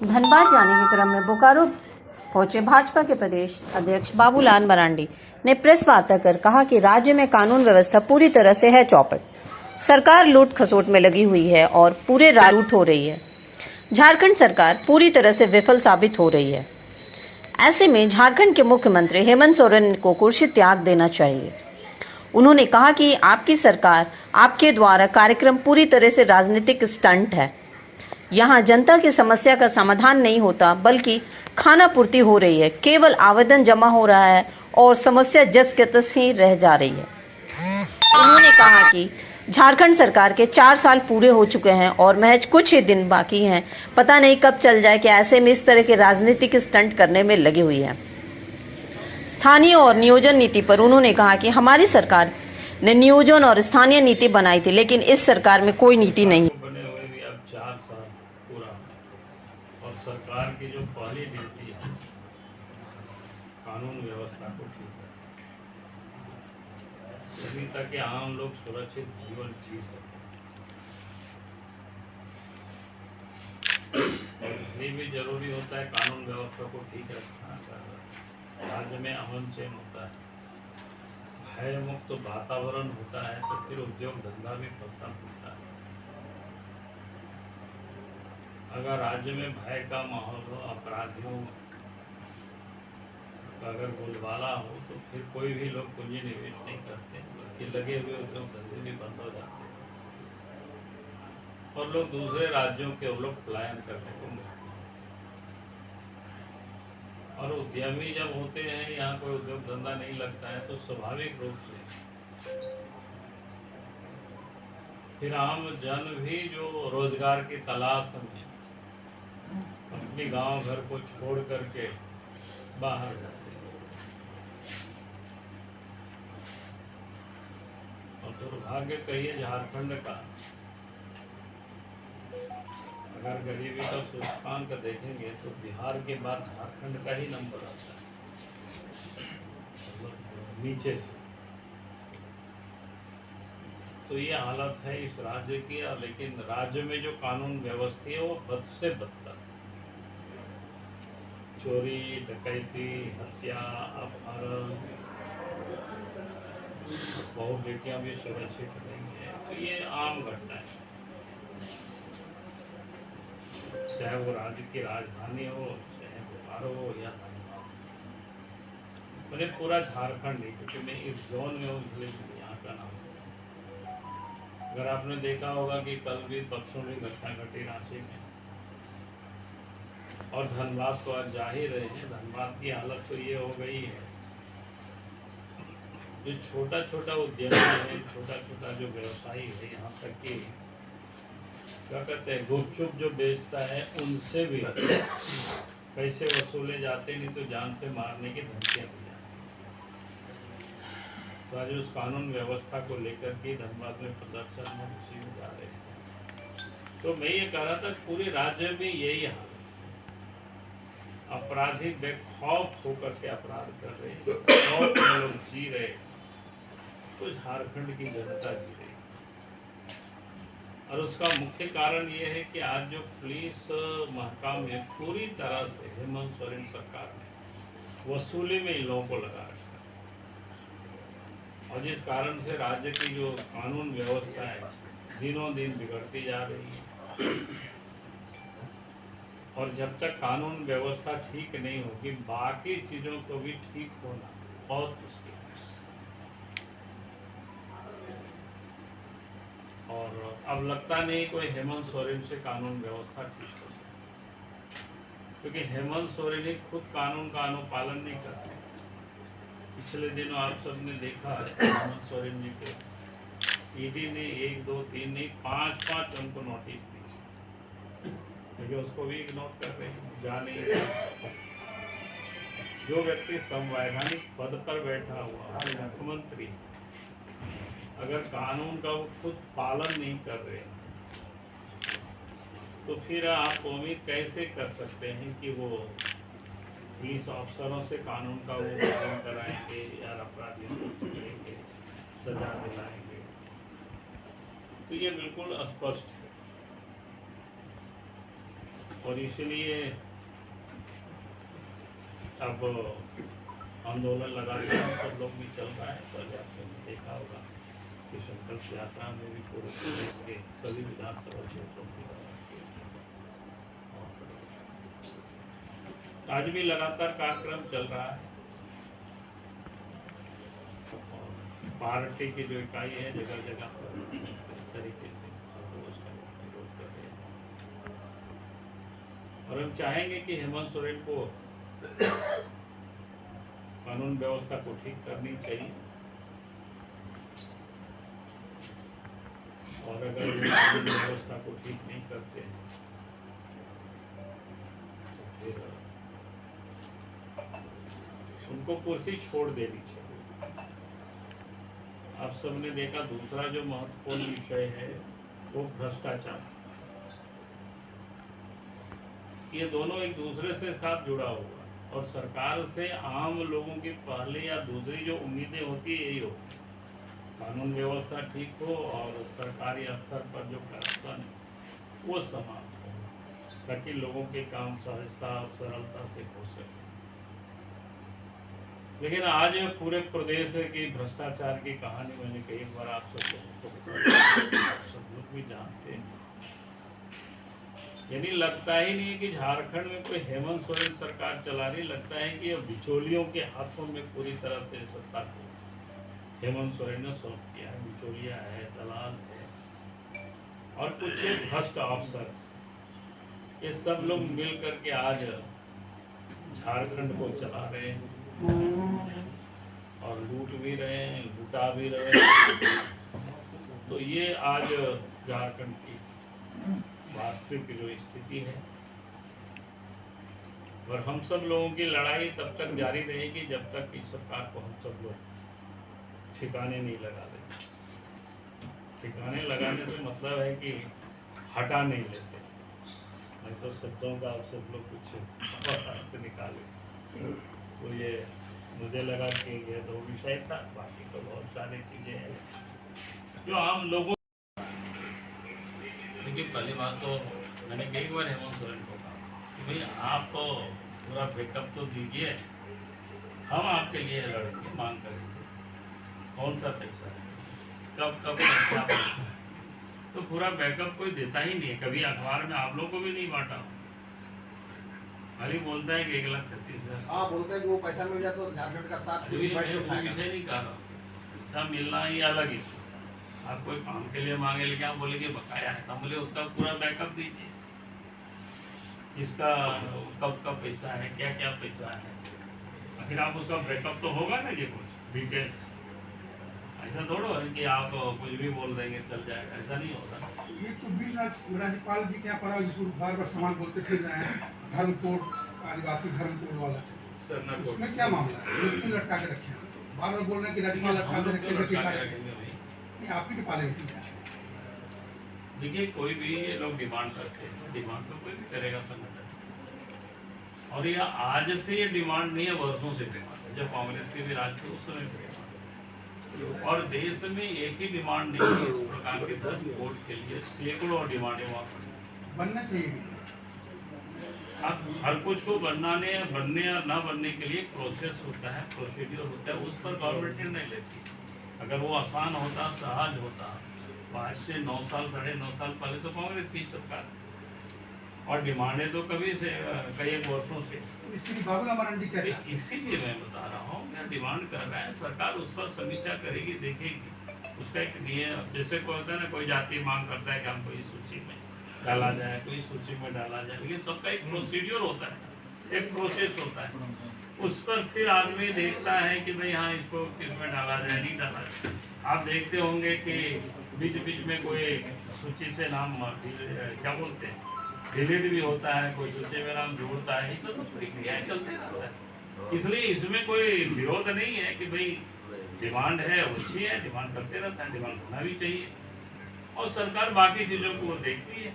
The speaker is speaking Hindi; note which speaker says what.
Speaker 1: धनबाद जाने के क्रम में बोकारो पहुंचे भाजपा के प्रदेश अध्यक्ष बाबूलाल मरांडी ने प्रेस वार्ता कर कहा कि राज्य में कानून व्यवस्था पूरी तरह से है चौपट। सरकार लूट खसोट में लगी हुई है और पूरे राज्य लूट हो रही है। झारखंड सरकार पूरी तरह से विफल साबित हो रही है। ऐसे में झारखंड के मुख्यमंत्री हेमंत सोरेन को कुर्सी त्याग देना चाहिए। उन्होंने कहा कि आपकी सरकार, आपके द्वारा कार्यक्रम पूरी तरह से राजनीतिक स्टंट है। यहाँ जनता की समस्या का समाधान नहीं होता, बल्कि खाना पूर्ति हो रही है। केवल आवेदन जमा हो रहा है और समस्या जस के तस ही रह जा रही है। उन्होंने कहा कि झारखंड सरकार के 4 साल पूरे हो चुके हैं और महज कुछ ही दिन बाकी हैं। पता नहीं कब चल जाए कि ऐसे में इस तरह के राजनीतिक स्टंट करने में लगी हुई है। स्थानीय और नियोजन नीति पर उन्होंने कहा कि हमारी सरकार ने नियोजन और स्थानीय नीति बनाई थी, लेकिन इस सरकार में कोई नीति नहीं।
Speaker 2: बने हुए भी अब 4 साल पूरा है और सरकार की जो पहली नीति है कानून व्यवस्था को ठीक है, तभी तक कि आम लोग सुरक्षित जीवन जी सकें। और इसलिए भी जरूरी होता है कानून व्यवस्था को ठीक रखना। अगर राज्य में अमन चैन होता है, भय मुक्त वातावरण होता है, तो फिर उद्योग धंधा भी फलता फूलता है। अगर राज्य में भय का माहौल हो, अपराधियों का अगर बोलबाला हो, तो फिर कोई भी लोग पूंजी निवेश नहीं करते, बल्कि लगे हुए उद्योग धंधे भी बंद हो जाते हैं और लोग दूसरे राज्यों के लोग पलायन करने को मिलते हैं। और उद्यमी जब होते हैं, यहाँ कोई उद्योग धंधा नहीं लगता है, तो स्वाभाविक रूप से फिर आम जन भी जो रोजगार की तलाश में अपने गांव घर को छोड़ करके बाहर जाते हैं। और दुर्भाग्य कहिए झारखंड का, अगर गरीबी का सूचकांक देखेंगे तो बिहार के बाद झारखंड का ही नंबर आता है, मतलब नीचे से। तो ये हालत है इस राज्य की। लेकिन राज्य में जो कानून व्यवस्था है वो बद से बदतर, चोरी, डकैती, हत्या, अपहरण, बहु बेटियां भी सुरक्षित नहीं है। तो ये आम घटना है, चाहे वो राज्य की राजधानी हो, चाहे बोकारो हो या धनबाद, मैंने पूरा झारखंड ही, क्योंकि मैं इस जोन में हूँ इसलिए यहाँ का नाम। अगर आपने देखा होगा कि कल भी परसों भी घटना घटी रांची में, और धनबाद तो आज जा ही रहे हैं। धनबाद की हालत तो ये हो गई है, जो छोटा छोटा उद्यमी है, छोटा छोटा जो व्यवसायी है, यहाँ तक कि क्या कहते हैं गुपचुप जो बेचता है, उनसे भी पैसे वसूले जाते, नहीं तो जान से मारने की धमकियां दी जाती। तो आज उस कानून व्यवस्था को लेकर के धनबाद में प्रदर्शन में उसी में जा रहे हैं। तो मैं ये कह रहा था पूरे राज्य में यही हाल, अपराधी बेखौफ होकर के अपराध कर रहे हैं, खौफ में लोग जी रहे, तो झारखंड की जनता जी रही। और उसका मुख्य कारण ये है कि आज जो पुलिस महकमा में पूरी तरह से हेमंत सोरेन सरकार ने वसूली में इन लोगों को लगा रखा है, और जिस कारण से राज्य की जो कानून व्यवस्था है दिनों दिन बिगड़ती जा रही है। और जब तक कानून व्यवस्था ठीक नहीं होगी, बाकी चीज़ों को भी ठीक होना बहुत मुश्किल है। और अब लगता नहीं कोई हेमंत सोरेन से कानून व्यवस्था ठीक हो सकती, क्योंकि हेमंत सोरेन ही खुद कानून का अनुपालन नहीं करते। पिछले दिनों आप सबने देखा हेमंत सोरेन जी को ईडी ने 1, 2, 3 नहीं 5 उनको नोटिस दी, लेकिन उसको भी इग्नोर कर रहे हैं, जा नहीं रहे। जो व्यक्ति संवैधानिक पद पर बैठा हुआ मुख्यमंत्री, अगर कानून का वो खुद पालन नहीं कर रहे, तो फिर आप उम्मीद कैसे कर सकते हैं कि वो पुलिस अफसरों से कानून का वो पालन कराएंगे या अपराधियों को पकड़ेंगे, सजा दिलाएंगे? तो ये बिल्कुल स्पष्ट है। और इसलिए अब आंदोलन लगाकर हम सब लोग भी चल रहा है। कल आपने देखा होगा कि संकल्प यात्रा में भी पूरे प्रदेश के सभी विधानसभा क्षेत्रों की आज भी लगातार कार्यक्रम चल रहा है। और पार्टी की जो इकाई है जगह जगह पर इस तरीके से उसका विरोध कर रहे हैं। और हम चाहेंगे कि हेमंत सोरेन को कानून व्यवस्था को ठीक करनी चाहिए, और अगर वो कानून व्यवस्था को ठीक नहीं करते तो फिर उनको कुर्सी छोड़ देनी चाहिए। आप सबने देखा दूसरा जो महत्वपूर्ण विषय है वो भ्रष्टाचार। ये दोनों एक दूसरे से साथ जुड़ा हुआ, और सरकार से आम लोगों की पहले या दूसरी जो उम्मीदें होती है यही होती है, कानून व्यवस्था ठीक हो और सरकारी स्तर पर जो करप्शन है वो समाप्त हो, ताकि लोगों के काम सहजता और सरलता से हो सके। लेकिन आज पूरे प्रदेश की भ्रष्टाचार की कहानी मैंने कई बार आप सब लोग भी जानते हैं। यानी लगता ही नहीं है कि झारखंड में कोई हेमंत सोरेन सरकार चला रही, लगता है कि अब बिचौलियों के हाथों में पूरी तरह से सत्ता को हेमंत सोरेन ने सौंप किया है। बिचौलिया है, दलाल है और कुछ भ्रष्ट अफसर, ये सब लोग मिल करके आज झारखंड को चला रहे हैं और लूट भी रहे हैं, लूटा भी रहे हैं। तो ये आज झारखंड की वास्तविक जो स्थिति है, और हम सब लोगों की लड़ाई तब तक जारी रहेगी जब तक इस सरकार को हम सब लोग ठिकाने नहीं लगा देते। ठिकाने लगाने से मतलब है कि हटा नहीं लेते, नहीं तो शब्दों का आप सब लोग कुछ अर्थ निकाले। तो ये मुझे लगा कि ये दो विषय था, बाकी तो बहुत सारी चीजें हैं जो आम लोगों। देखिए, पहली बात तो मैंने कई बार हेमंत सोरेन को कहा कि भाई आप पूरा बैकअप तो दीजिए, हम आपके लिए लड़ेंगे, मांग करेंगे, कौन सा पैसा है, कब कब क्या पैसा है। तो पूरा बैकअप कोई देता ही नहीं है। कभी अखबार में आप लोगों को भी नहीं बांटा, खाली बोलता है कि 1,37,000।
Speaker 3: हाँ, बोलता है कि वो पैसा मिल जाए तो झारखंड का साथ
Speaker 2: विषय नहीं कह रहा, पैसा मिलना ही अलग ही। आप कोई काम के लिए मांगे, लेकिन आप बोलेंगे बकाया है, तो बोले उसका पूरा बैकअप दीजिए, इसका कब का पैसा है, क्या क्या पैसा है। आखिर आप उसका बैकअप तो होगा ना, ये कुछ डिटेल्स। ऐसा थोड़ा है कि आप कुछ भी बोल देंगे चल जाएगा, ऐसा नहीं होता।
Speaker 3: ये तो बिल राज्यपाल जी क्या पड़ा, जिसको बार बार सामान बोलते फिर रहे हैं, धर्म कोड, आदिवासी धर्म कोड वाला, उसमें क्या मामला है? उसमें लटका के रखे हैं, बार बार बोल रहे हैं कि राज्यपाल लटका के रखेंगे, आप ही के पाले इसी।
Speaker 2: देखिए, कोई भी ये लोग डिमांड करते हैं, डिमांड तो कोई भी करेगा संगठन, और ये आज से ये डिमांड नहीं है, वर्षों से डिमांड है। जब कांग्रेस के भी राज थे उस समय डिमांड, और देश में एक ही डिमांड नहीं है इस प्रकार के 10 वोट के लिए, सैकड़ों डिमांडें वहाँ पर
Speaker 3: बनना चाहिए।
Speaker 2: अब हर कुछ को बनने या न बनने के लिए प्रोसेस होता है, प्रोसीड्यूर होता है, उस पर गवर्नमेंट निर्णय लेती है। अगर वो आसान होता, सहज होता, 5 से 9 साल 9.5 साल पहले तो कांग्रेस की सरकार, और डिमांडें तो कभी से कई वर्षों से।
Speaker 3: इसीलिए बाबूलाल मरांडी क्या था?
Speaker 2: इसीलिए मैं बता रहा हूँ, क्या डिमांड कर रहा है सरकार, उस पर समीक्षा करेगी, देखेगी, उसका एक नियम। जैसे कोई होता है ना, कोई जाति मांग करता है कि हमको इस सूची में डाला जाए, कोई सूची में डाला जाए, लेकिन सबका एक प्रोसीड्यूर होता है, एक प्रोसेस होता है। उस पर फिर आदमी देखता है कि भाई हाँ, इसको किसमें डाला जाए, नहीं डाला जाए। आप देखते होंगे कि बीच बीच में कोई सूची से नाम क्या बोलते हैं, डिलीट भी होता है, कोई सूची में नाम जोड़ता है, ये सब प्रक्रियाएं चलते रहता है। इसलिए इसमें कोई विरोध नहीं है कि भाई डिमांड है, अच्छी है, डिमांड करते रहता है, डिमांड होना भी चाहिए, और सरकार बाकी चीज़ों को देखती है।